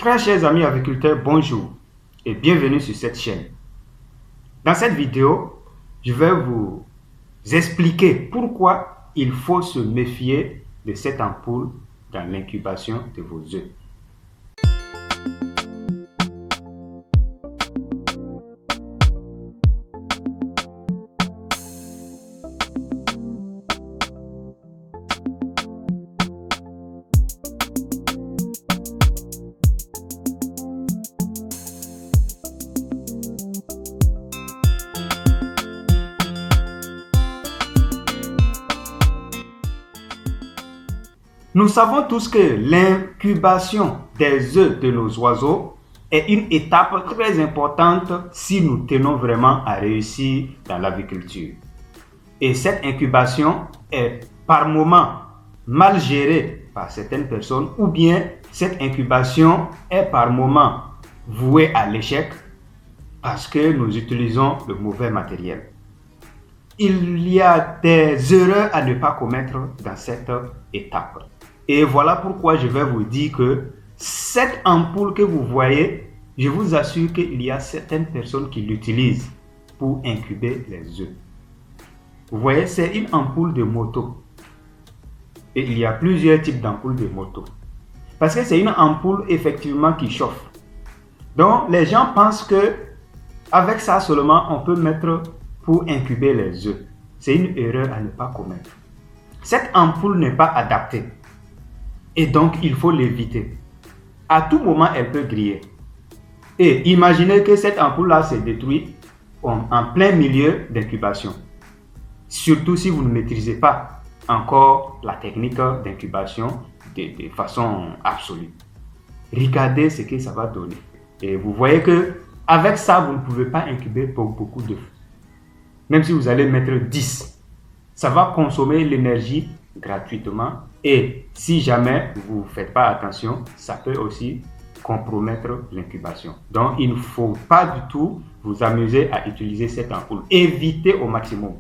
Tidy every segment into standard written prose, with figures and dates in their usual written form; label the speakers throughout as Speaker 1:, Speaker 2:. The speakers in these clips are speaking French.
Speaker 1: Très chers amis agriculteurs, bonjour et bienvenue sur cette chaîne. Dans cette vidéo, je vais vous expliquer pourquoi il faut se méfier de cette ampoule dans l'incubation de vos œufs. Nous savons tous que l'incubation des œufs de nos oiseaux est une étape très importante si nous tenons vraiment à réussir dans l'aviculture. Et cette incubation est par moments mal gérée par certaines personnes ou bien cette incubation est par moments vouée à l'échec parce que nous utilisons le mauvais matériel. Il y a des erreurs à ne pas commettre dans cette étape. Et voilà pourquoi je vais vous dire que cette ampoule que vous voyez, je vous assure qu'il y a certaines personnes qui l'utilisent pour incuber les œufs. Vous voyez, c'est une ampoule de moto. Et il y a plusieurs types d'ampoules de moto. Parce que c'est une ampoule effectivement qui chauffe. Donc les gens pensent que avec ça seulement on peut mettre pour incuber les œufs. C'est une erreur à ne pas commettre. Cette ampoule n'est pas adaptée. Et donc, il faut l'éviter. À tout moment, elle peut griller. Et imaginez que cette ampoule-là se détruit en plein milieu d'incubation. Surtout si vous ne maîtrisez pas encore la technique d'incubation de façon absolue. Regardez ce que ça va donner. Et vous voyez que avec ça, vous ne pouvez pas incuber beaucoup d'œufs. Même si vous allez mettre 10, ça va consommer l'énergie gratuitement. Et si jamais vous ne faites pas attention, ça peut aussi compromettre l'incubation. Donc, il ne faut pas du tout vous amuser à utiliser cette ampoule. Évitez au maximum.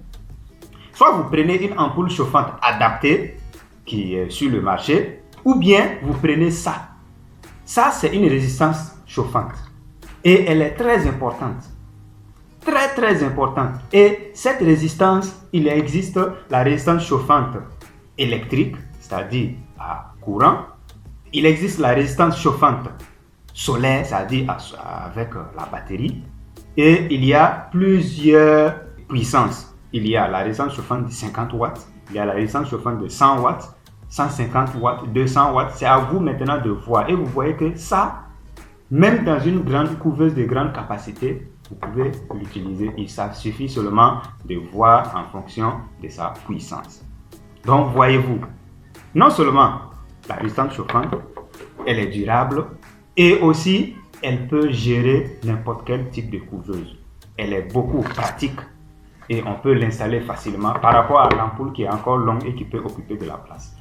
Speaker 1: Soit vous prenez une ampoule chauffante adaptée qui est sur le marché, ou bien vous prenez ça. Ça, c'est une résistance chauffante. Et elle est très importante. Très importante. Et cette résistance, il existe la résistance chauffante électrique, c'est-à-dire à courant. Il existe la résistance chauffante solaire, c'est-à-dire avec la batterie. Et il y a plusieurs puissances. Il y a la résistance chauffante de 50 watts, il y a la résistance chauffante de 100 watts, 150 watts, 200 watts. C'est à vous maintenant de voir. Et vous voyez que ça, même dans une grande couveuse de grande capacité, vous pouvez l'utiliser. Il suffit seulement de voir en fonction de sa puissance. Donc, voyez-vous, non seulement la résistance chauffante, elle est durable et aussi, elle peut gérer n'importe quel type de couveuse. Elle est beaucoup pratique et on peut l'installer facilement par rapport à l'ampoule qui est encore longue et qui peut occuper de la place.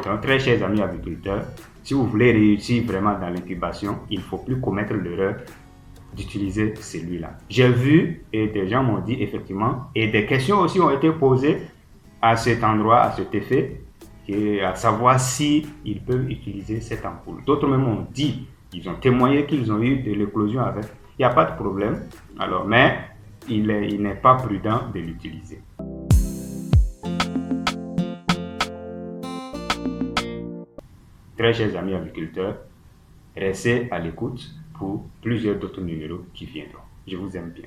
Speaker 1: Donc, très chers amis agriculteurs, si vous voulez réussir vraiment dans l'incubation, il ne faut plus commettre l'erreur d'utiliser celui-là. J'ai vu et des gens m'ont dit effectivement, et des questions aussi ont été posées à cet endroit, à cet effet, et à savoir si ils peuvent utiliser cette ampoule. D'autres même ont dit, ils ont témoigné qu'ils ont eu de l'éclosion avec. Il n'y a pas de problème, alors, mais il n'est pas prudent de l'utiliser. Très chers amis agriculteurs, restez à l'écoute pour plusieurs d'autres numéros qui viendront. Je vous aime bien.